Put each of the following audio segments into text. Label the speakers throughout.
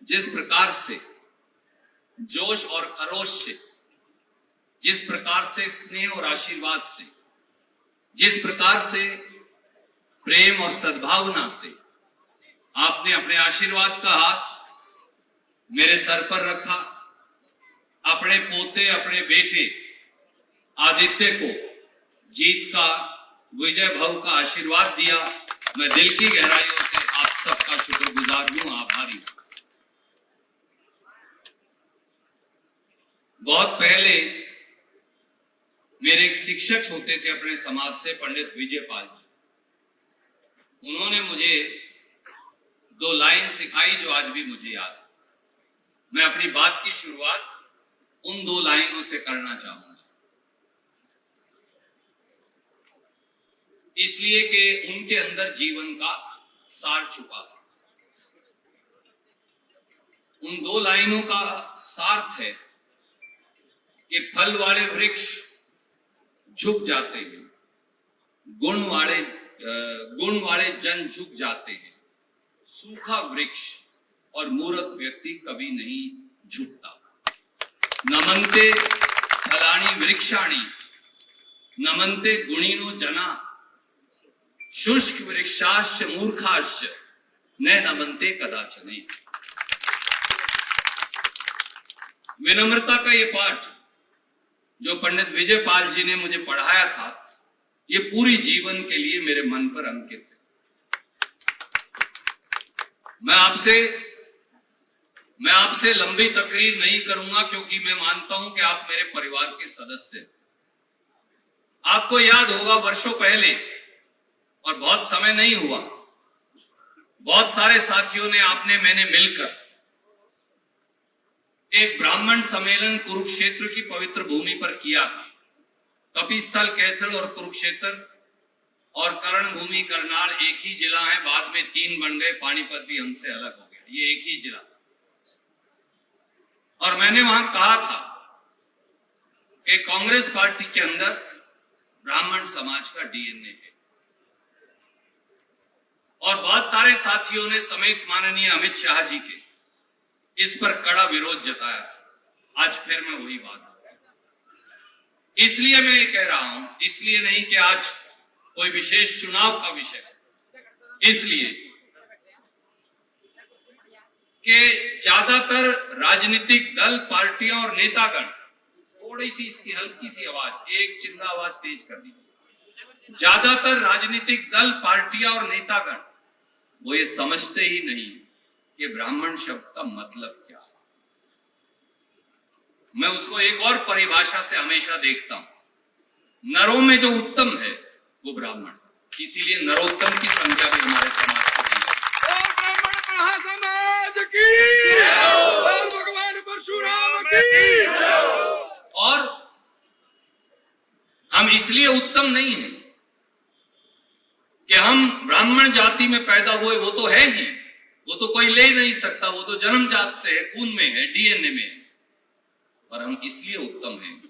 Speaker 1: जिस प्रकार से जोश और खरोश से, जिस प्रकार से स्नेह और आशीर्वाद से, जिस प्रकार से प्रेम और सद्भावना से आपने अपने आशीर्वाद का हाथ मेरे सर पर रखा, अपने पोते, अपने बेटे आदित्य को जीत का, विजय भव का आशीर्वाद दिया, मैं दिल की गहराइयों से आप सबका शुक्रगुजार हूं, आभारी हूं। बहुत पहले मेरे एक शिक्षक होते थे अपने समाज से, पंडित विजय पाल जी। उन्होंने मुझे 2 लाइन सिखाई जो आज भी मुझे याद है। मैं अपनी बात की शुरुआत उन 2 लाइनों से करना चाहूंगा, इसलिए कि उनके अंदर जीवन का सार छुपा है। उन 2 लाइनों का सार्थ है कि फल वाले वृक्ष झुक जाते हैं, गुण वाले जन झुक जाते हैं, सूखा वृक्ष और मूर्ख व्यक्ति कभी नहीं झुकता। नमन्ते फलानि वृक्षाणि नमन्ते गुणिनो जना, शुष्क वृक्षाश्च मूर्खाश्च न नमन्ते कदाचन। विनम्रता का ये पाठ जो पंडित विजय पाल जी ने मुझे पढ़ाया था, ये पूरी जीवन के लिए मेरे मन पर अंकित है। मैं आपसे लंबी तकरीर नहीं करूंगा, क्योंकि मैं मानता हूं कि आप मेरे परिवार के सदस्य हैं। आपको याद होगा वर्षों पहले, और बहुत समय नहीं हुआ, बहुत सारे साथियों ने मैंने मिलकर एक ब्राह्मण सम्मेलन कुरुक्षेत्र की पवित्र भूमि पर किया था। कपिस्थल, कैथल और कुरुक्षेत्र और कर्ण भूमि, करनाल एक ही जिला है, बाद में 3 बन गए, पानीपत भी हमसे अलग हो गया, ये एक ही जिला। और मैंने वहां कहा था कि कांग्रेस पार्टी के अंदर ब्राह्मण समाज का डीएनए है, और बहुत सारे साथियों ने समेत माननीय अमित शाह जी के इस पर कड़ा विरोध जताया था। आज फिर मैं वही बात इसलिए मैं ये कह रहा हूं, इसलिए नहीं कि आज कोई विशेष चुनाव का विषय है, इसलिए कि ज्यादातर राजनीतिक दल, पार्टियां और नेतागण, थोड़ी सी इसकी हल्की सी आवाज, एक चिंदा आवाज तेज कर दी। ज्यादातर राजनीतिक दल, पार्टियां और नेतागण वो ये समझते ही नहीं कि ब्राह्मण शब्द का मतलब क्या है। मैं उसको एक और परिभाषा से हमेशा देखता हूं, नरों में जो उत्तम है वो ब्राह्मण, इसीलिए नरोत्तम की संख्या भी हमारे समाज की और भगवान परशुराम की। और हम इसलिए उत्तम नहीं हैं कि हम ब्राह्मण जाति में पैदा हुए, वो तो है ही, वो तो कोई ले नहीं सकता, वो तो जन्मजात से है, खून में है, डीएनए में है। और हम इसलिए उत्तम हैं,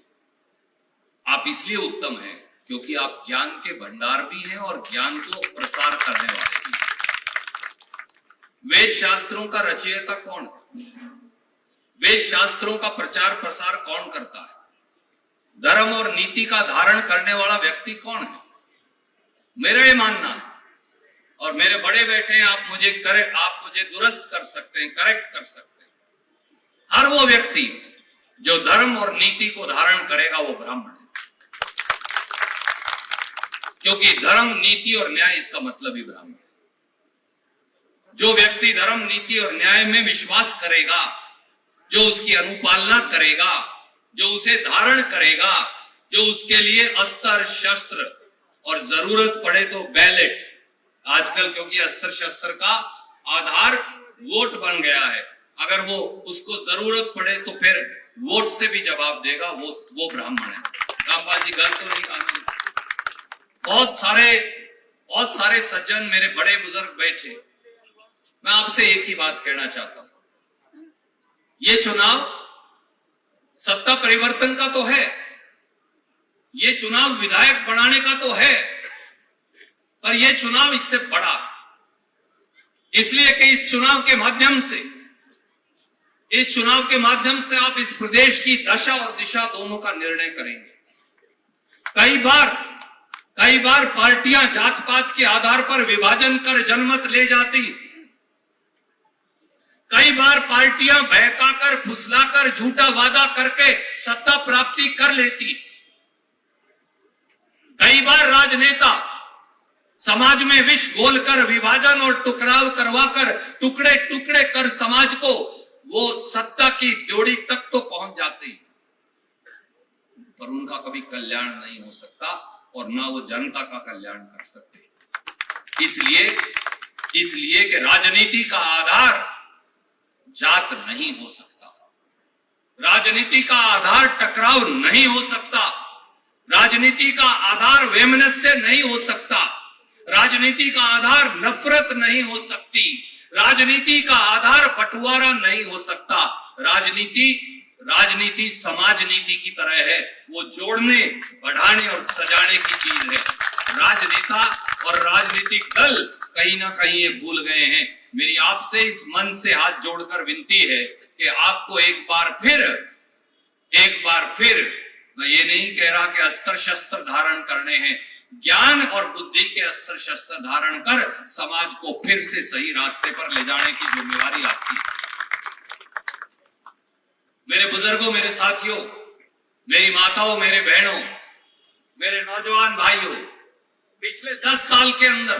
Speaker 1: आप इसलिए उत्तम हैं क्योंकि आप ज्ञान के भंडार भी हैं और ज्ञान को प्रसार करने वाले भी। वेद शास्त्रों का रचयिता कौन है? वेद शास्त्रों का प्रचार प्रसार कौन करता है? धर्म और नीति का धारण करने वाला व्यक्ति कौन है? मेरा ये मानना है, और मेरे बड़े बैठे हैं, आप मुझे दुरुस्त कर सकते हैं, करेक्ट कर सकते हैं। हर वो व्यक्ति जो धर्म और नीति को धारण करेगा वो ब्राह्मण है, क्योंकि धर्म, नीति और न्याय इसका मतलब ही ब्राह्मण है। जो व्यक्ति धर्म, नीति और न्याय में विश्वास करेगा, जो उसकी अनुपालना करेगा, जो उसे धारण करेगा, जो उसके लिए अस्त्र शस्त्र और जरूरत पड़े तो बैलेट, आजकल क्योंकि अस्त्र शस्त्र का आधार वोट बन गया है, अगर वो उसको जरूरत पड़े तो फिर वोट से भी जवाब देगा, वो ब्राह्मण है। रामपाल जी गलत तो नहीं कहा। बहुत सारे सज्जन, मेरे बड़े बुजुर्ग बैठे, मैं आपसे एक ही बात कहना चाहता हूं, ये चुनाव सत्ता परिवर्तन का तो है, ये चुनाव विधायक बनाने का तो है, पर यह चुनाव इससे बड़ा, इसलिए कि इस चुनाव के माध्यम से इस चुनाव के माध्यम से आप इस प्रदेश की दशा और दिशा दोनों का निर्णय करेंगे। कई बार पार्टियां जात पात के आधार पर विभाजन कर जनमत ले जाती, कई बार पार्टियां बहकाकर फुसलाकर झूठा वादा करके सत्ता प्राप्ति कर लेती, कई बार राजनेता समाज में विष घोलकर विभाजन और टकराव करवाकर टुकड़े टुकड़े कर समाज को वो सत्ता की ड्योढ़ी तक तो पहुंच जाते हैं, पर उनका कभी कल्याण नहीं हो सकता और ना वो जनता का कल्याण कर सकते। इसलिए कि राजनीति का आधार जात नहीं हो सकता, राजनीति का आधार टकराव नहीं हो सकता, राजनीति का आधार वैमनस्य नहीं हो सकता, राजनीति का आधार नफरत नहीं हो सकती, राजनीति का आधार बंटवारा नहीं हो सकता। राजनीति समाज नीति की तरह है, वो जोड़ने, बढ़ाने और सजाने की चीज है। राजनेता और राजनीतिक दल कहीं ना कहीं ये भूल गए हैं। मेरी आपसे इस मन से हाथ जोड़कर विनती है कि आपको एक बार फिर मैं ये नहीं कह रहा कि अस्त्र शस्त्र धारण करने हैं, ज्ञान और बुद्धि के अस्त्र शस्त्र धारण कर समाज को फिर से सही रास्ते पर ले जाने की जिम्मेवारी आपकी है। मेरे बुजुर्गों, मेरे साथियों, मेरी माताओं, मेरे बहनों, मेरे नौजवान भाइयों, पिछले 10 साल के अंदर,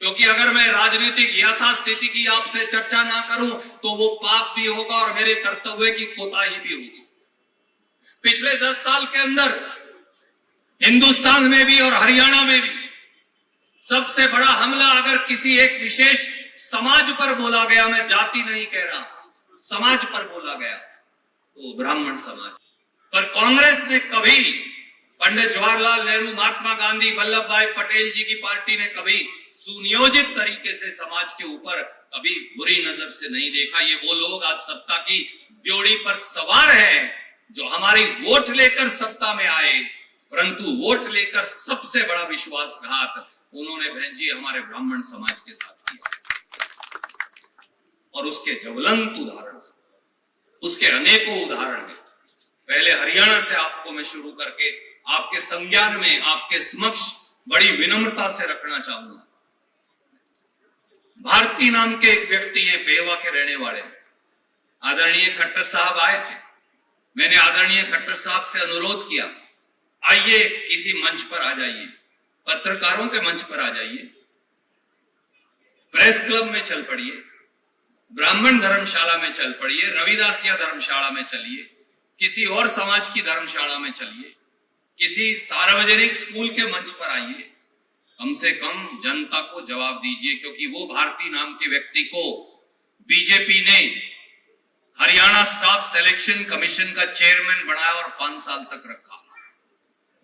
Speaker 1: क्योंकि अगर मैं राजनीतिक यथास्थिति की आपसे चर्चा ना करूं तो वो पाप भी होगा और मेरे कर्तव्य की कोताही भी होगी। पिछले 10 साल के अंदर हिंदुस्तान में भी और हरियाणा में भी सबसे बड़ा हमला अगर किसी एक विशेष समाज पर बोला गया, मैं जाति नहीं कह रहा, समाज पर बोला गया, तो ब्राह्मण समाज पर कांग्रेस ने कभी, पंडित जवाहरलाल नेहरू, महात्मा गांधी, वल्लभ भाई पटेल जी की पार्टी ने कभी सुनियोजित तरीके से समाज के ऊपर कभी बुरी नजर से नहीं देखा। ये वो लोग आज सत्ता की ड्योढ़ी पर सवार हैं जो हमारी वोट लेकर सत्ता में आए, परंतु वोट लेकर सबसे बड़ा विश्वासघात उन्होंने बहन जी हमारे ब्राह्मण समाज के साथ किया। और उसके ज्वलंत उदाहरण, उसके अनेकों उदाहरण हैं। पहले हरियाणा से आपको मैं शुरू करके आपके संज्ञान में, आपके समक्ष बड़ी विनम्रता से रखना चाहूंगा। भारती नाम के एक व्यक्ति हैं, पेवा के रहने वाले, आदरणीय खट्टर साहब आए थे। मैंने आदरणीय खट्टर साहब से अनुरोध किया, आइए किसी मंच पर आ जाइए, पत्रकारों के मंच पर आ जाइए, प्रेस क्लब में चल पड़िए, ब्राह्मण धर्मशाला में चल पड़िए, रविदासिया धर्मशाला में चलिए, किसी और समाज की धर्मशाला में चलिए, किसी सार्वजनिक स्कूल के मंच पर आइए, कम से कम जनता को जवाब दीजिए। क्योंकि वो भारती नाम के व्यक्ति को बीजेपी ने हरियाणा स्टाफ सिलेक्शन कमीशन का चेयरमैन बनाया और 5 साल तक रखा,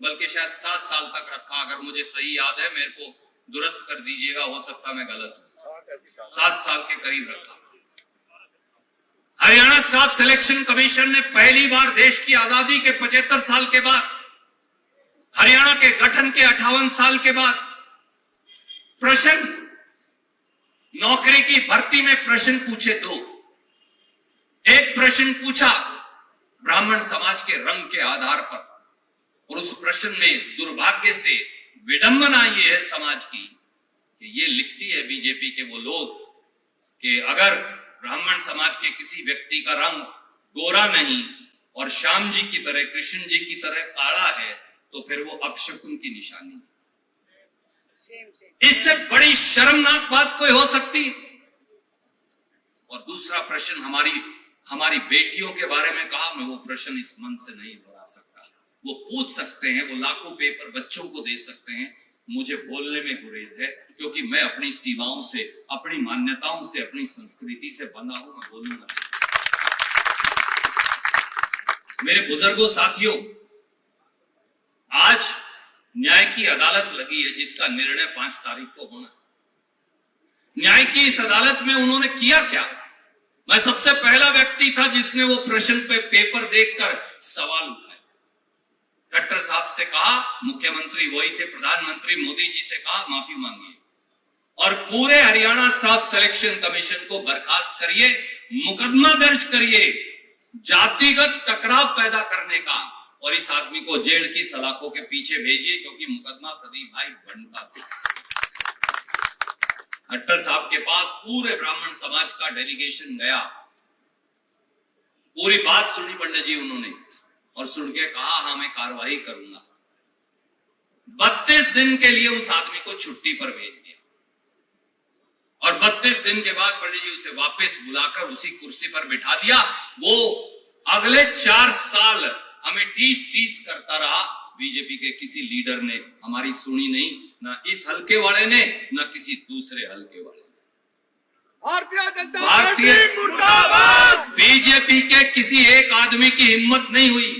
Speaker 1: बल्कि शायद 7 साल तक रखा, अगर मुझे सही याद है, मेरे को दुरुस्त कर दीजिएगा, हो सकता मैं गलत हूं, 7 साल के करीब रखा। हरियाणा स्टाफ सिलेक्शन कमीशन ने पहली बार देश की आजादी के 75 साल के बाद, हरियाणा के गठन के 58 साल के बाद प्रश्न, नौकरी की भर्ती में प्रश्न पूछे। दो, एक प्रश्न पूछा ब्राह्मण समाज के रंग के आधार पर, और उस प्रश्न में दुर्भाग्य से विडंबना ये है समाज की कि ये लिखती है बीजेपी के वो लोग कि अगर ब्राह्मण समाज के किसी व्यक्ति का रंग गोरा नहीं और श्याम जी की तरह, कृष्ण जी की तरह काला है तो फिर वो अपशकुन की निशानी। इससे बड़ी शर्मनाक बात कोई हो सकती। और दूसरा प्रश्न हमारी बेटियों के बारे में कहा, मैं वो प्रश्न इस मन से नहीं दोहरा सकता। वो पूछ सकते हैं, वो लाखों पेपर बच्चों को दे सकते हैं, मुझे बोलने में गुरेज है, क्योंकि मैं अपनी सीमाओं से, अपनी मान्यताओं से, अपनी संस्कृति से बंधा हूं, मैं बोलूंगा नहीं। मेरे बुजुर्गों, साथियों, आज न्याय की अदालत लगी है जिसका निर्णय 5 तारीख को होना। न्याय की इस अदालत में उन्होंने किया क्या? मैं सबसे पहला व्यक्ति था जिसने वो प्रश्न पे पेपर देखकर सवाल उठाए। खट्टर साहब से कहा, मुख्यमंत्री वही थे, प्रधानमंत्री मोदी जी से कहा माफी मांगिए और पूरे हरियाणा स्टाफ सिलेक्शन कमीशन को बर्खास्त करिए मुकदमा दर्ज करिए जातिगत टकराव पैदा करने का, और इस आदमी को जेल की सलाखों के पीछे भेजिए, क्योंकि मुकदमा प्रदीप भाई बनता था। खट्टर साहब के पास पूरे ब्राह्मण समाज का डेलीगेशन गया, पूरी बात सुनी पंडित जी उन्होंने, और सुन के कहा हाँ मैं कार्रवाई करूंगा। 32 दिन के लिए उस आदमी को छुट्टी पर भेज दिया, और 32 दिन के बाद पंडित जी उसे वापस बुलाकर उसी कुर्सी पर बिठा दिया। वो अगले 4 साल हमें टीस करता रहा। बीजेपी के किसी लीडर ने हमारी सुनी नहीं, ना इस हल्के वाले ने, ना किसी दूसरे हल्के वाले ने।
Speaker 2: भारतीय जनता
Speaker 1: भारतीय
Speaker 2: पार्टी मुर्दाबाद।
Speaker 1: बीजेपी के किसी एक आदमी की हिम्मत नहीं हुई,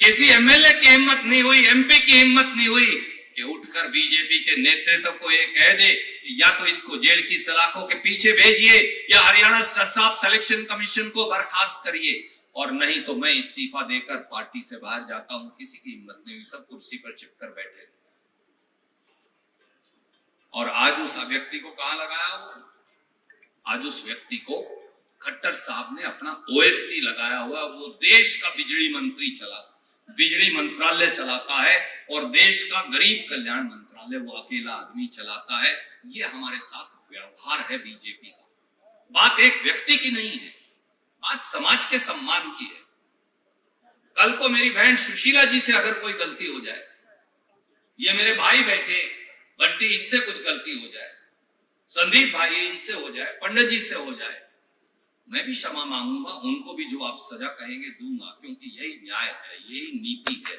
Speaker 1: किसी एमएलए की हिम्मत नहीं हुई, एमपी की हिम्मत नहीं हुई कि उठकर बीजेपी के नेतृत्व को ये कह दे या तो इसको जेल की सलाखों के पीछे भेजिए या हरियाणा स्टाफ सिलेक्शन कमीशन को बर्खास्त करिए, और नहीं तो मैं इस्तीफा देकर पार्टी से बाहर जाता हूं। किसी की हिम्मत नहीं हुई, सब कुर्सी पर चिपकर बैठे रहे। और आज उस व्यक्ति को कहां लगाया हुआ? आज उस व्यक्ति को खट्टर साहब ने अपना ओएसटी लगाया हुआ। वो देश का बिजली मंत्रालय चलाता है, और देश का गरीब कल्याण मंत्रालय वो अकेला आदमी चलाता है। ये हमारे साथ व्यवहार है बीजेपी का। बात एक व्यक्ति की नहीं है, बात समाज के सम्मान की है। कल को मेरी बहन सुशीला जी से अगर कोई गलती हो जाए, ये मेरे भाई बैठे बंटी, इससे कुछ गलती हो जाए, संदीप भाई इनसे हो जाए, पंडित जी से हो जाए, मैं भी क्षमा मांगूंगा। उनको भी जो आप सजा कहेंगे दूंगा, क्योंकि यही न्याय है, यही नीति है,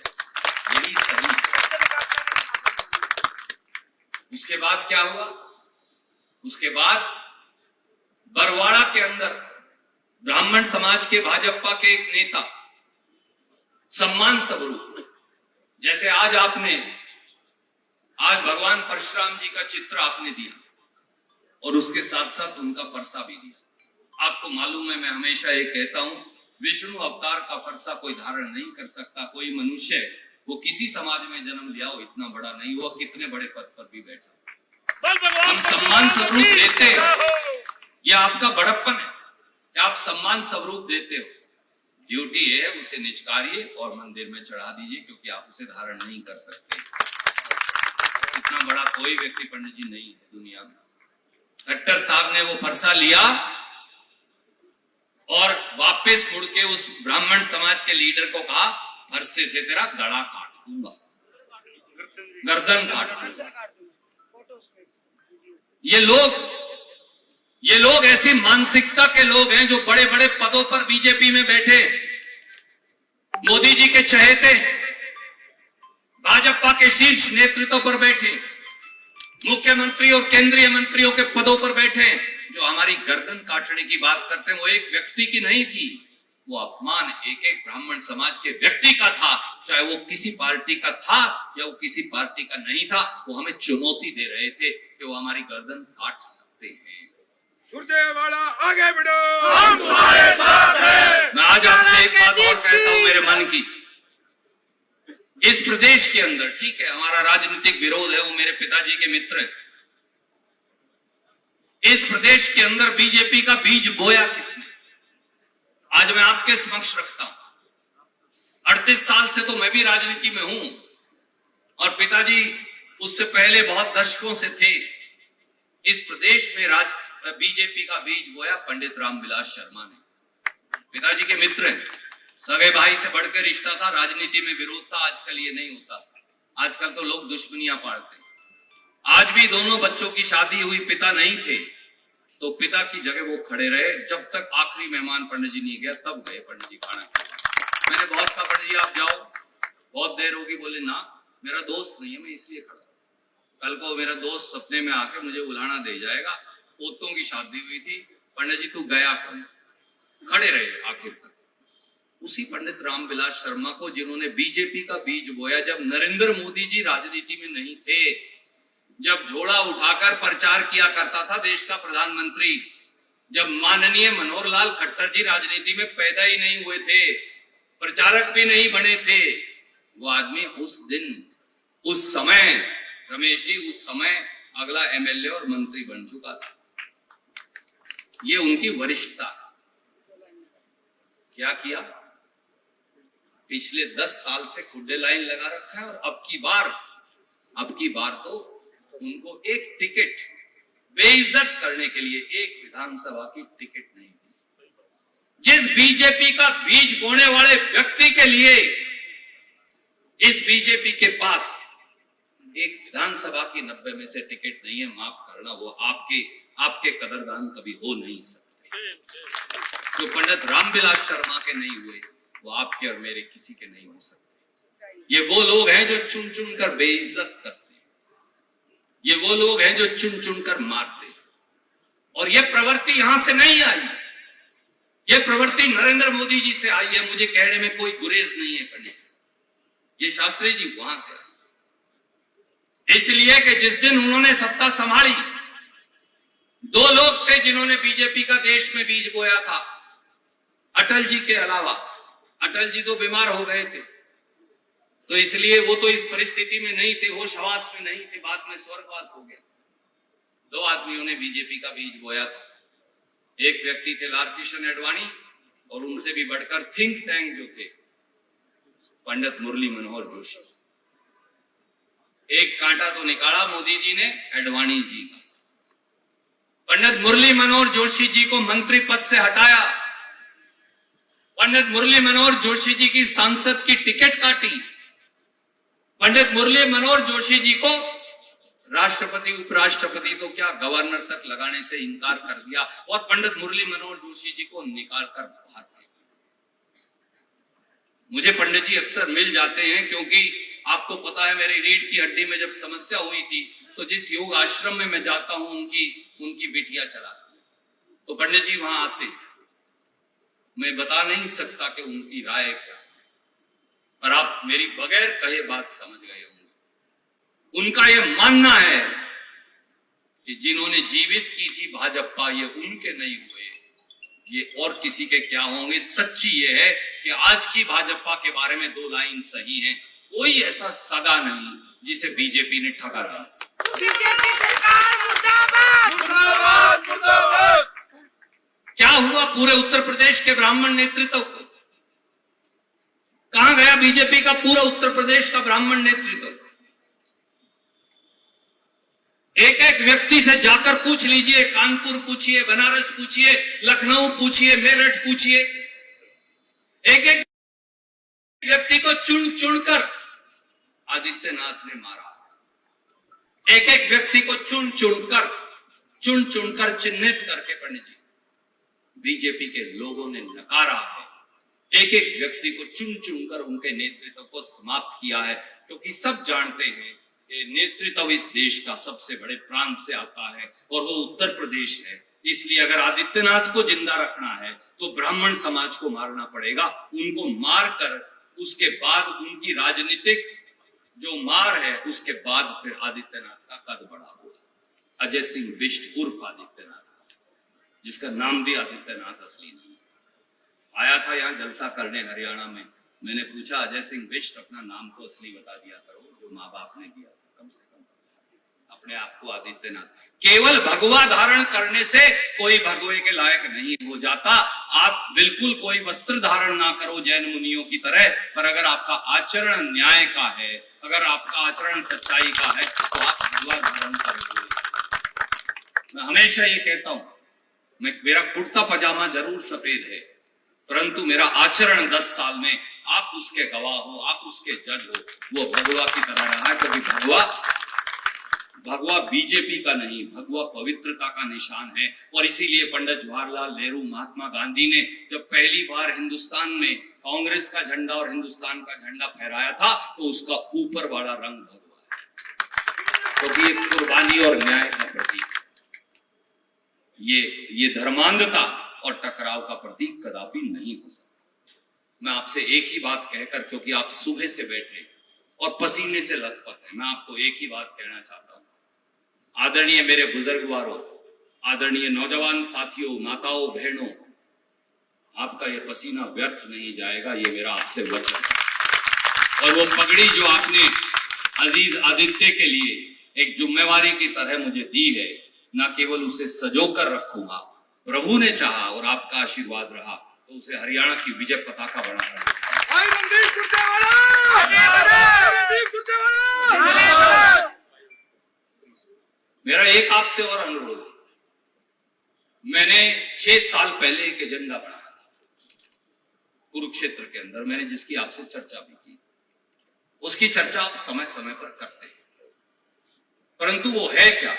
Speaker 1: यही सही है। उसके बाद क्या हुआ? उसके बाद बरवाड़ा के अंदर ब्राह्मण समाज के भाजपा के एक नेता सम्मान स्वरूप, जैसे आज भगवान परशुराम जी का चित्र आपने दिया, और उसके साथ साथ उनका फरसा भी दिया। आपको मालूम है, मैं हमेशा ये कहता हूं, विष्णु अवतार का फरसा कोई धारण नहीं कर सकता। कोई मनुष्य वो किसी समाज में जन्म लिया हो, इतना बड़ा नहीं हुआ, कितने बड़े पद पर भी बैठा। हम सम्मान स्वरूप देते हो, यह आपका बड़प्पन है कि आप सम्मान स्वरूप देते हो। ड्यूटी है उसे निचकारिए और मंदिर में चढ़ा दीजिए, क्योंकि आप उसे धारण नहीं कर सकते। इतना बड़ा कोई व्यक्ति पंडित जी नहीं है दुनिया में। खट्टर साहब ने वो फरसा लिया और वापस मुड़ के उस ब्राह्मण समाज के लीडर को कहा, फरसे से तेरा गला काट दूंगा, गर्दन काट दूंगा। ये लोग ऐसी मानसिकता के लोग हैं जो बड़े बड़े पदों पर बीजेपी में बैठे, मोदी जी के चहेते, भाजपा के शीर्ष नेतृत्व पर बैठे, मुख्यमंत्री और केंद्रीय मंत्रियों के पदों पर बैठे, जो हमारी गर्दन काटने की बात करते हैं। वो एक व्यक्ति की नहीं थी, वो अपमान एक एक ब्राह्मण समाज के व्यक्ति का था, चाहे वो किसी पार्टी का था या वो किसी पार्टी का नहीं था। वो हमें चुनौती दे रहे थे कि वो हमारी गर्दन काट सकते हैं।
Speaker 2: सुरजेवाला आगे बढ़ो,
Speaker 3: हम तुम्हारे साथ हैं।
Speaker 1: मैं आज आपसे एक बात और कहता हूं मेरे मन की। इस प्रदेश के अंदर, ठीक है, हमारा राजनीतिक विरोध है, वो मेरे पिताजी के मित्र हैं। इस प्रदेश के अंदर बीजेपी का बीज बोया किसने? आज मैं आपके समक्ष रखता हूं। 38 साल से तो मैं भी राजनीति में हूं, और पिताजी उससे पहले बहुत दशकों से थे। इस प्रदेश में बीजेपी का बीज बोया पंडित रामविलास शर्मा ने। पिताजी के मित्र हैं, सगे भाई से बढ़कर रिश्ता था, राजनीति में विरोध था। आजकल ये नहीं होता, आजकल तो लोग दुश्मनियां पालते हैं। आज भी दोनों बच्चों की शादी हुई, पिता नहीं थे, तो पिता की जगह वो खड़े रहे जब तक आखिरी मेहमान पंडित जी नहीं गया, तब गए पंडित जी खाना खाने। मैंने बहुत कहा पंडित जी आप जाओ, बहुत देर होगी। बोले ना, मेरा दोस्त नहीं है, मैं इसलिए खड़ा। कल को मेरा दोस्त सपने में आके मुझे उलाहना दे जाएगा। पोतों की शादी हुई थी, पंडित जी तू गया कौन? खड़े रहे आखिर तक। उसी पंडित रामविलास शर्मा को जिन्होंने बीजेपी का बीज बोया जब नरेंद्र मोदी जी राजनीति में नहीं थे, जब झोला उठाकर प्रचार किया करता था देश का प्रधानमंत्री, जब माननीय मनोहर लाल खट्टर जी राजनीति में पैदा ही नहीं हुए थे, प्रचारक भी नहीं बने थे, वो आदमी उस दिन, उस समय, रमेश जी, उस समय अगला एमएलए और मंत्री बन चुका था। ये उनकी वरिष्ठता है। क्या किया? पिछले 10 साल से खुड्डे लाइन लगा रखा है और अब की बार तो उनको एक टिकट बेइज्जत करने के लिए एक विधानसभा की टिकट नहीं दी। जिस बीजेपी का बीज बोने वाले व्यक्ति के लिए इस बीजेपी के पास एक विधानसभा की 90 में से टिकट नहीं है, माफ करना, वो आपके कदरदान कभी हो नहीं सकते। जो पंडित रामविलास शर्मा के नहीं हुए वो आपके और मेरे किसी के नहीं हो सकते। ये वो लोग हैं जो चुन चुन कर बेइज्जत करते हैं, ये वो लोग हैं जो चुन चुन कर मारते हैं। और ये प्रवृत्ति यहां से नहीं आई, ये प्रवृत्ति नरेंद्र मोदी जी से आई है। मुझे कहने में कोई गुरेज नहीं है करने, ये शास्त्री जी वहां से आई। इसलिए कि जिस दिन उन्होंने सत्ता संभाली, 2 लोग थे जिन्होंने बीजेपी का देश में बीज बोया था, अटल जी के अलावा। अटल जी तो बीमार हो गए थे, तो इसलिए वो तो इस परिस्थिति में नहीं थे, होश हवास में नहीं थे, बाद में स्वर्गवास हो गया। 2 आदमियों ने बीजेपी का बीज बोया था। एक व्यक्ति थे लालकृष्ण आडवाणी, और उनसे भी बढ़कर थिंक टैंक जो थे पंडित मुरली मनोहर जोशी। एक कांटा तो निकाला मोदी जी ने आडवाणी जी का, पंडित मुरली मनोहर जोशी जी को मंत्री पद से हटाया, पंडित मुरली मनोहर जोशी जी की सांसद की टिकट काटी, पंडित मुरली मनोहर जोशी जी को राष्ट्रपति उपराष्ट्रपति तो क्या गवर्नर तक लगाने से इनकार कर दिया, और पंडित मुरली मनोहर जोशी जी को निकाल कर बाहर फेंक दिया। मुझे पंडित जी अक्सर मिल जाते हैं, क्योंकि आपको पता है मेरी रीढ़ की हड्डी में जब समस्या हुई थी तो जिस योग आश्रम में मैं जाता हूं उनकी बिटिया चलाती, तो पंडित जी वहां आते। मैं बता नहीं सकता कि उनकी राय क्या है, पर आप मेरी बगैर कहे बात समझ गए होंगे। उनका यह मानना है कि जिन्होंने जीवित की थी भाजपा, ये उनके नहीं हुए, ये और किसी के क्या होंगे। सच्ची ये है कि आज की भाजपा के बारे में 2 लाइन सही हैं, कोई ऐसा सगा नहीं जिसे बीजेपी ने ठगा नहीं।
Speaker 3: बीजेपी सरकार मुर्दाबाद मुर्दाबाद मुर्दाबाद।
Speaker 1: क्या हुआ पूरे उत्तर प्रदेश के ब्राह्मण नेतृत्व को? कहां गया बीजेपी का पूरा उत्तर प्रदेश का ब्राह्मण नेतृत्व? एक एक व्यक्ति से जाकर पूछ लीजिए, कानपुर पूछिए, बनारस पूछिए, लखनऊ पूछिए, मेरठ पूछिए, एक एक व्यक्ति को चुन चुनकर आदित्यनाथ ने मारा। एक एक व्यक्ति को चुन चुनकर चिन्हित करके पंडित जी बीजेपी के लोगों ने नकारा है। एक एक व्यक्ति को चुन चुनकर उनके नेतृत्व को समाप्त किया है, क्योंकि सब जानते हैं कि नेतृत्व इस देश का सबसे बड़े प्रांत से आता है और वो उत्तर प्रदेश है। इसलिए अगर आदित्यनाथ को जिंदा रखना है तो ब्राह्मण समाज को मारना पड़ेगा। उनको मार कर उसके बाद उनकी राजनीतिक जो मार है, उसके बाद फिर आदित्यनाथ का कद बढ़ा हुआ। अजय सिंह बिष्ट उर्फ आदित्यनाथ, जिसका नाम भी आदित्यनाथ असली नहीं, आया था यहाँ जलसा करने हरियाणा में। मैंने पूछा, अजय सिंह बिष्ट अपना नाम तो असली बता दिया करो, जो माँ बाप ने दिया था, कम से कम अपने आप को आदित्यनाथ। केवल भगवा धारण करने से कोई भगवे के लायक नहीं हो जाता। आप बिल्कुल कोई वस्त्र धारण ना करो जैन मुनियों की तरह, पर अगर आपका आचरण न्याय का है, अगर आपका आचरण सच्चाई का है, तो आप भगवा धारण करोगे। मैं हमेशा ये कहता हूं, मेरा कुर्ता पजामा जरूर सफेद है, परंतु मेरा आचरण 10 साल में आप उसके गवाह हो, आप उसके जज हो, वो भगवा की तरह रहा। कभी भगवा बीजेपी का नहीं, भगवा पवित्रता का निशान है। और इसीलिए पंडित जवाहरलाल नेहरू, महात्मा गांधी ने जब पहली बार हिंदुस्तान में कांग्रेस का झंडा और हिंदुस्तान का झंडा फहराया था, तो उसका ऊपर वाला रंग भगवा है, क्योंकि ये कुर्बानी और न्याय का प्रतीक। ये धर्मांधता और टकराव का प्रतीक कदापि नहीं हो सकता। मैं आपसे एक ही बात कहकर, क्योंकि आप सुबह से बैठे और पसीने से लथपथ हैं, मैं आपको एक ही बात कहना चाहता हूं। आदरणीय मेरे बुजुर्गवारों, आदरणीय नौजवान साथियों, माताओं, बहनों, आपका ये पसीना व्यर्थ नहीं जाएगा, ये मेरा आपसे वचन है। और वो पगड़ी जो आपने अजीज आदित्य के लिए एक जिम्मेवारी की तरह मुझे दी है, न केवल उसे सजो कर रखूंगा, प्रभु ने चाहा और आपका आशीर्वाद रहा तो उसे हरियाणा की विजय पताका बढ़ाना।
Speaker 2: भाई रणदीप सुरजेवाला
Speaker 3: आगे बढ़ो।
Speaker 2: रणदीप सुरजेवाला
Speaker 3: आगे बढ़ो।
Speaker 1: मेरा एक आपसे और अनुरोध है, मैंने 6 साल पहले एक एजेंडा बनाया था कुरुक्षेत्र के अंदर, मैंने जिसकी आपसे चर्चा भी की, उसकी चर्चा आप समय समय पर करते हैं, परंतु वो है क्या?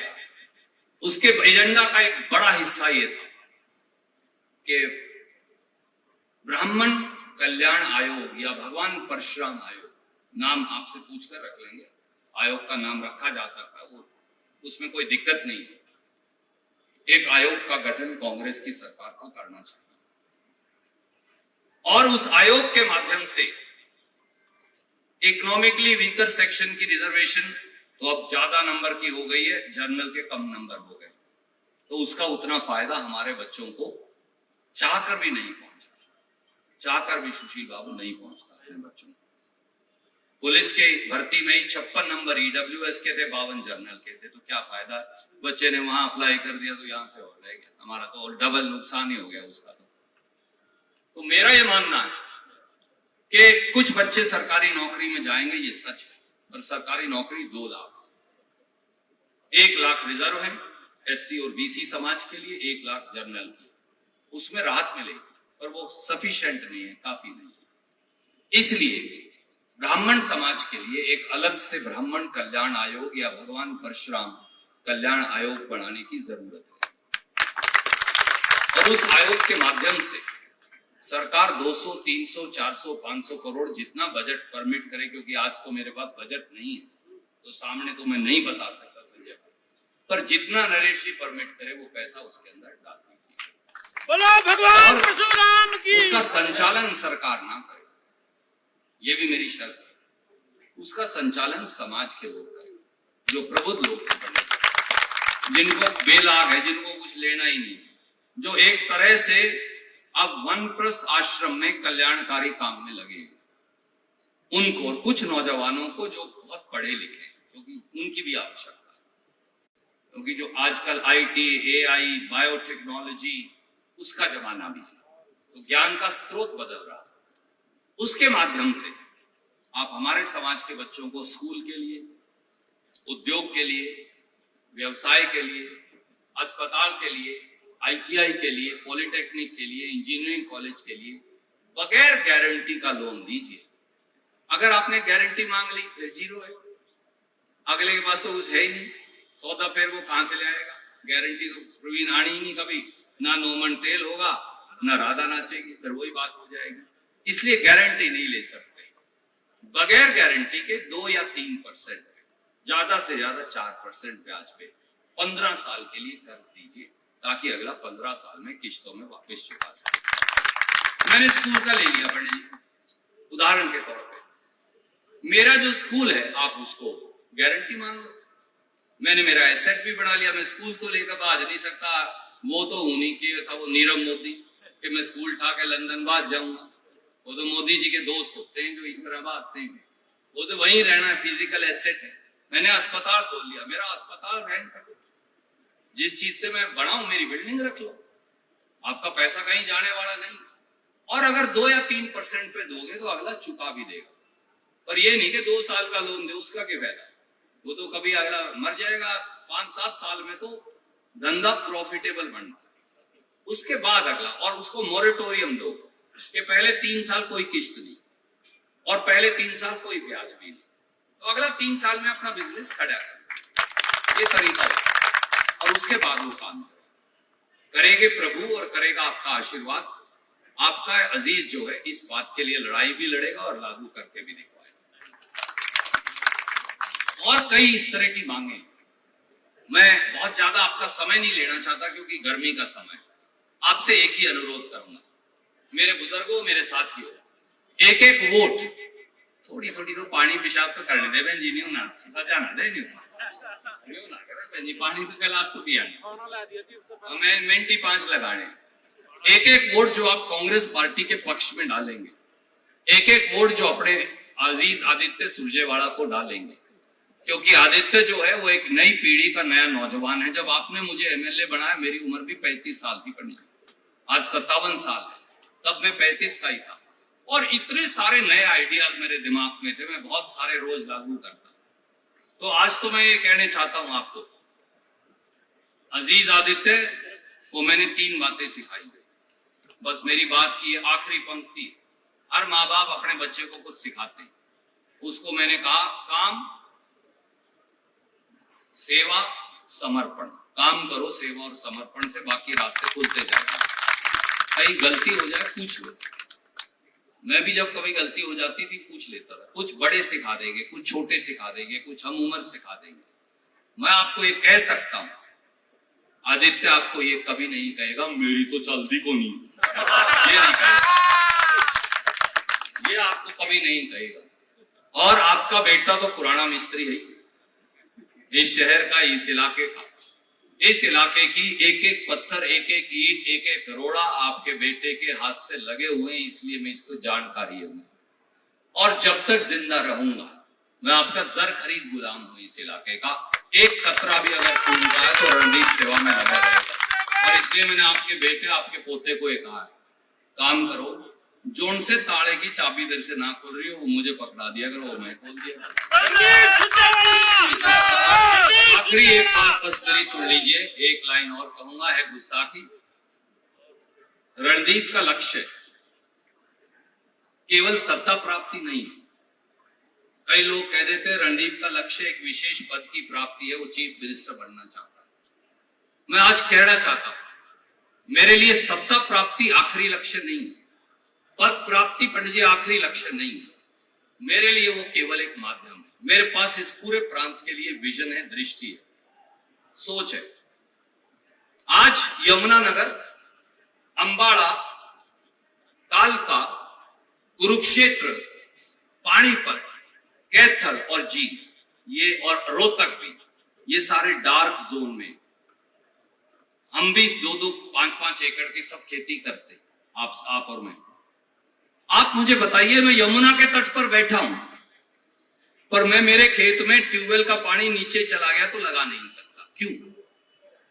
Speaker 1: उसके एजेंडा का एक बड़ा हिस्सा ये था कि ब्राह्मण कल्याण आयोग या भगवान परशुराम आयोग, नाम आपसे पूछकर रख लेंगे, आयोग का नाम रखा जा सकता है, वो उसमें कोई दिक्कत नहीं है। एक आयोग का गठन कांग्रेस की सरकार को करना चाहिए और उस आयोग के माध्यम से इकोनॉमिकली वीकर सेक्शन की रिजर्वेशन तो अब ज्यादा नंबर की हो गई है, जनरल के कम नंबर हो गए, तो उसका उतना फायदा हमारे बच्चों को चाहकर भी नहीं पहुंचा, चाहकर भी सुशील बाबू नहीं पहुंचता अपने बच्चों को। पुलिस के भर्ती में ही 56 नंबर ईडब्ल्यूएस के थे, 52 जनरल के थे, तो क्या फायदा? बच्चे ने वहां अप्लाई कर दिया तो यहां से और रह गया, हमारा तो डबल नुकसान ही हो गया उसका। तो मेरा ये मानना है कि कुछ बच्चे सरकारी नौकरी में जाएंगे, ये सच है, पर सरकारी नौकरी 2 लाख, 1 लाख रिजर्व है एससी और बीसी समाज के लिए, 1 लाख जनरल की, उसमें राहत मिलेगी, पर वो सफिशिएंट नहीं है, काफी नहीं है। इसलिए ब्राह्मण समाज के लिए एक अलग से ब्राह्मण कल्याण आयोग या भगवान परशुराम कल्याण आयोग बनाने की जरूरत है और उस आयोग के माध्यम से सरकार 200, 300, 400, 500 करोड़ जितना बजट परमिट करे, क्योंकि आज तो मेरे पास बजट नहीं है तो सामने तो मैं नहीं बता सकता संजय, पर जितना नरेश जी परमिट करे वो पैसा उसके अंदर डाल दीजिए।
Speaker 3: बोलो भगवान परशुराम की।
Speaker 1: उसका संचालन सरकार ना करे, ये भी मेरी शर्त है। उसका संचालन समाज के लोग करें, जो प्रबुद्ध लोग करें, जिनको बेलाग है, जिनको कुछ लेना ही नहीं, जो एक तरह से अब वनप्रस्थ आश्रम में कल्याणकारी काम में लगे हैं, उनको और कुछ नौजवानों को जो बहुत पढ़े लिखे हैं, क्योंकि उनकी भी आवश्यकता है, क्योंकि जो आजकल आईटी, एआई, बायोटेक्नोलॉजी उसका जमाना भी है, तो ज्ञान का स्रोत बदल रहा है। उसके माध्यम से आप हमारे समाज के बच्चों को स्कूल के लिए, उद्योग के लिए, व्यवसाय के लिए, अस्पताल के लिए, आईटीआई के लिए, पॉलिटेक्निक के लिए, इंजीनियरिंग कॉलेज के लिए बगैर गारंटी का लोन दीजिए। अगर आपने गारंटी मांग ली फिर जीरो है, अगले के पास तो कुछ है ही नहीं, सौदा फिर वो कहां से ले आएगा? गारंटी तो प्रवीण आनी ही नहीं कभी, ना नोमन तेल होगा, ना राधा नाचेगी, फिर वही बात हो जाएगी। इसलिए गारंटी नहीं ले सकते, बगैर गारंटी के 2 या 3% पे, ज्यादा से ज्यादा 4% ब्याज पे 15 साल के लिए कर्ज दीजिए, ताकि अगला 15 साल में किश्तों में वापस चुका सके। मैंने स्कूल का ले लिया पढ़ने, उदाहरण के तौर पे मेरा जो स्कूल है आप उसको गारंटी मान लो, मैंने मेरा एसेट भी बना लिया, मैं स्कूल तो लेकर भाज नहीं सकता, वो तो उन्हीं के था, वो नीरव मोदी कि मैं स्कूल उठा के लंदन भाग जाऊंगा, वो तो मोदी जी के दोस्त होते हैं जो इस तरह भागते हैं, वो तो वहीं रहना है, फिजिकल एसेट है। मैंने अस्पताल खोल लिया, मेरा अस्पताल रेंट कर, जिस चीज से मैं बना हूं मेरी बिल्डिंग रख लो, आपका पैसा कहीं जाने वाला नहीं। और अगर 2 या 3% पे दोगे तो अगला चुका भी देगा, पर ये नहीं कि 2 साल का लोन दे, उसका क्या फायदा, वो तो कभी अगला मर जाएगा। 5-7 साल में तो धंधा प्रॉफिटेबल बनता है, उसके बाद अगला, और उसको मोरेटोरियम दो कि पहले 3 साल कोई किस्त नहीं और पहले 3 साल कोई ब्याज भी नहीं, तो अगला 3 साल में अपना बिजनेस खड़ा कर, ये तरीका है। और उसके बाद वो काम करेंगे प्रभु और करेगा आपका आशीर्वाद। आपका अजीज जो है इस बात के लिए लड़ाई भी लड़ेगा और लागू करके भी दिखवाएगा। और कई इस तरह की मांगे, मैं बहुत ज्यादा आपका समय नहीं लेना चाहता क्योंकि गर्मी का समय, आपसे एक ही अनुरोध करूंगा, मेरे बुजुर्गों, मेरे साथियों, एक एक वोट, थोड़ी थोड़ी तो पानी पेशाब तो करने दे बहन जी, नहीं ना सजा ना दे, नहीं ना करे बहन जी, पानी तो कैलाश तो पिया नहीं, मैं मिनटी 5 लगाने। एक एक वोट जो आप कांग्रेस पार्टी के पक्ष में डालेंगे, एक एक वोट जो अपने अजीज आदित्य सुरजेवाला को डालेंगे, क्योंकि आदित्य जो है वो एक नई पीढ़ी का नया नौजवान है। जब आपने मुझे एमएलए बनाया मेरी उम्र भी 35 साल थी पंडित जी, आज 57 साल है, तब मैं 35 का ही था और इतने सारे नए आइडियाज मेरे दिमाग में थे, मैं बहुत सारे रोज लागू करता। तो आज तो मैं ये कहने चाहता हूं आपको, अजीज आदित्य को मैंने 3 बातें सिखाई, बस मेरी बात की आखिरी पंक्ति। हर माँ बाप अपने बच्चे को कुछ सिखाते हैं, उसको मैंने कहा काम, सेवा, समर्पण। काम करो सेवा और समर्पण से, बाकी रास्ते खुलते जाएंगे। कहीं गलती हो जाए पूछ लो, मैं भी जब कभी गलती हो जाती थी पूछ लेता था। कुछ बड़े सिखा देंगे, कुछ छोटे सिखा देंगे, कुछ हम उम्र सिखा देंगे। मैं आपको ये कह सकता हूं, आदित्य आपको ये कभी नहीं कहेगा मेरी तो चलती को नहीं, ये नहीं कहेगा, ये आपको कभी नहीं कहेगा। और आपका बेटा तो पुराना मिस्त्री है इस शहर का, इस इलाके का, इस इलाके की एक एक पत्थर, एक एक ईंट, एक एक रोड़ा आपके बेटे के हाथ से लगे हुए हैं, इसलिए मैं इसको जानकारी है। और जब तक जिंदा रहूंगा मैं आपका जर खरीद गुलाम हूं इस इलाके का। एक कतरा भी अगर खून का है तो रणदीप सेवा में लगा रहेगा। और इसलिए मैंने आपके बेटे, आपके पोते को ये कहा है, काम करो, जोन से ताले की चाबी इधर से ना खोल रही हो वो मुझे पकड़ा दिया अगर वो मैं खोल दिया। आखिरी एक बात बस मेरी सुन लीजिए, एक लाइन और कहूंगा, है गुस्ताखी। रणदीप का लक्ष्य केवल सत्ता प्राप्ति नहीं है। कई लोग कह देते हैं रणदीप का लक्ष्य एक विशेष पद की प्राप्ति है, वो चीफ मिनिस्टर बनना चाहता है। मैं आज कहना चाहता हूं मेरे लिए सत्ता प्राप्ति आखिरी लक्ष्य नहीं है, पद प्राप्ति पंडित जी आखिरी लक्ष्य नहीं है। मेरे लिए वो केवल एक माध्यम है। मेरे पास इस पूरे प्रांत के लिए विजन है, दृष्टि है, सोच है। आज यमुनानगर, अंबाला, कालका, कुरुक्षेत्र, पानीपत, कैथल और जींद, ये और रोहतक भी, ये सारे डार्क जोन में। हम भी 2-2, 5-5 एकड़ की सब खेती करते, आप और मैं। आप मुझे बताइए, मैं यमुना के तट पर बैठा हूं पर मैं मेरे खेत में ट्यूबवेल का पानी नीचे चला गया तो लगा नहीं सकता, क्यों?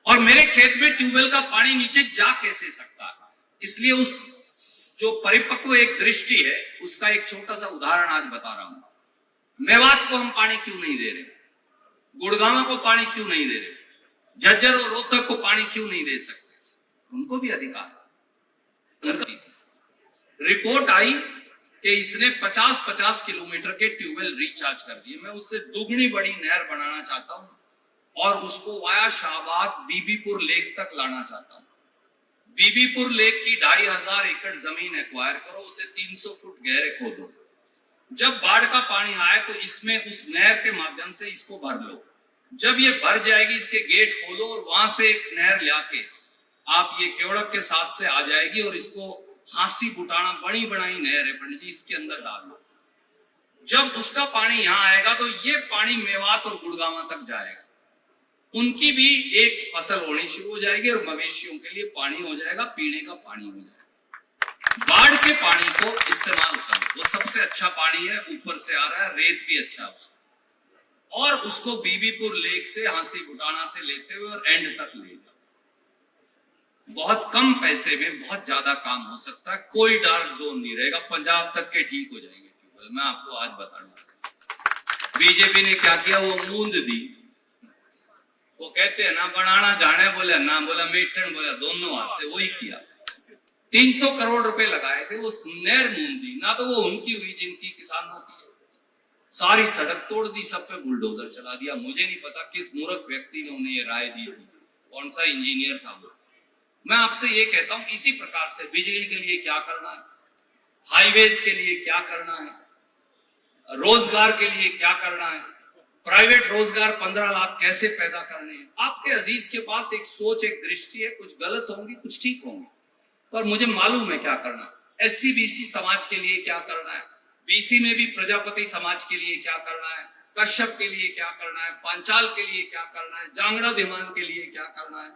Speaker 1: और मेरे खेत में ट्यूबवेल का पानी नीचे जा कैसे सकता है? इसलिए उस जो परिपक्व एक दृष्टि है उसका एक छोटा सा उदाहरण आज बता रहा हूं। मेवात को हम पानी क्यों नहीं दे रहे? गुड़गांव को पानी क्यों नहीं दे रहे? झज्जर और रोहतक को पानी क्यों नहीं दे सकते? उनको भी अधिकार है। रिपोर्ट आई कि इसने 50-50 किलोमीटर के ट्यूबवेल रिचार्ज कर दिए। मैं उससे दुगनी बड़ी नहर बनाना चाहता हूं और उसको वाया शाहबाद बीबीपुर लेक तक लाना चाहता हूं। बीबीपुर लेक की 2500 एकड़ जमीन एक्वायर करो, उसे 300 फुट गहरे खोदो। जब बाढ़ का पानी आए तो इसमें उस नहर के माध्यम से इसको भर लो। जब ये भर जाएगी इसके गेट खोलो और वहां से एक नहर लाके आप ये केवड़क के साथ से आ जाएगी और इसको हांसी बुटाना बड़ी बनाई नहर है पंडित जी, इसके अंदर डाल दो। जब उसका पानी यहाँ आएगा तो ये पानी मेवात और गुड़गांव तक जाएगा, उनकी भी एक फसल होनी शुरू हो जाएगी और मवेशियों के लिए पानी हो जाएगा, पीने का पानी हो जाएगा। बाढ़ के पानी को इस्तेमाल करो, वो सबसे अच्छा पानी है, ऊपर से आ रहा है, रेत भी अच्छा है और उसको बीबीपुर लेक से हांसी बुटाना से लेते हुए और एंड तक ले जाओ। बहुत कम पैसे में बहुत ज्यादा काम हो सकता है, कोई डार्क जोन नहीं रहेगा, पंजाब तक के ठीक हो जाएंगे ट्यूबवेल। मैं आपको आज बता दूं बीजेपी ने क्या किया, वो मूंद दी। वो कहते हैं ना बनाना जाने बोला ना बोला मीठन बोला, दोनों हाथ से वही किया। 300 करोड़ रुपए लगाए थे, वो नहर मूंद दी ना, तो वो उनकी हुई जिनकी किसानों की है। सारी सड़क तोड़ दी, सब पे बुलडोजर चला दिया। मुझे नहीं पता किस मूर्ख व्यक्ति ने उन्हें ये राय दी थी, कौन सा इंजीनियर था वो। मैं आपसे ये कहता हूं इसी प्रकार से बिजली के लिए क्या करना है, हाईवेज के लिए क्या करना है, रोजगार के लिए क्या करना है, प्राइवेट रोजगार 15 लाख कैसे पैदा करने हैं। आपके अजीज के पास एक सोच, एक दृष्टि है, कुछ गलत होंगी कुछ ठीक होंगी, पर मुझे मालूम है क्या करना। SC BC समाज के लिए क्या करना है, BC में भी प्रजापति समाज के लिए क्या करना है, कश्यप के लिए क्या करना है, पांचाल के लिए क्या करना है, जांगड़ा धीमान के लिए क्या करना है,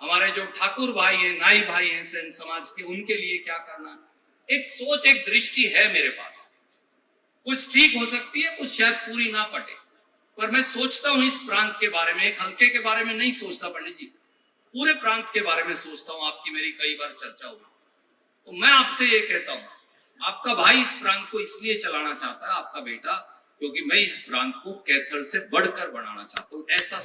Speaker 1: हमारे जो ठाकुर भाई हैं, नाई भाई हैं सेन समाज के, उनके लिए क्या करना है। एक सोच, एक दृष्टि है मेरे पास। कुछ ठीक हो सकती है, कुछ शायद पूरी ना पटे, पर मैं सोचता हूं इस प्रांत के बारे में, एक हल्के के बारे में नहीं सोचता पंडित जी, पूरे प्रांत के बारे में सोचता हूं। आपकी मेरी कई बार चर्चा हुई, तो मैं आपसे ये कहता हूं, आपका भाई इस प्रांत को इसलिए चलाना चाहता है, आपका बेटा, क्योंकि मैं इस प्रांत को कैथल से बढ़कर बनाना चाहता हूं। ऐसा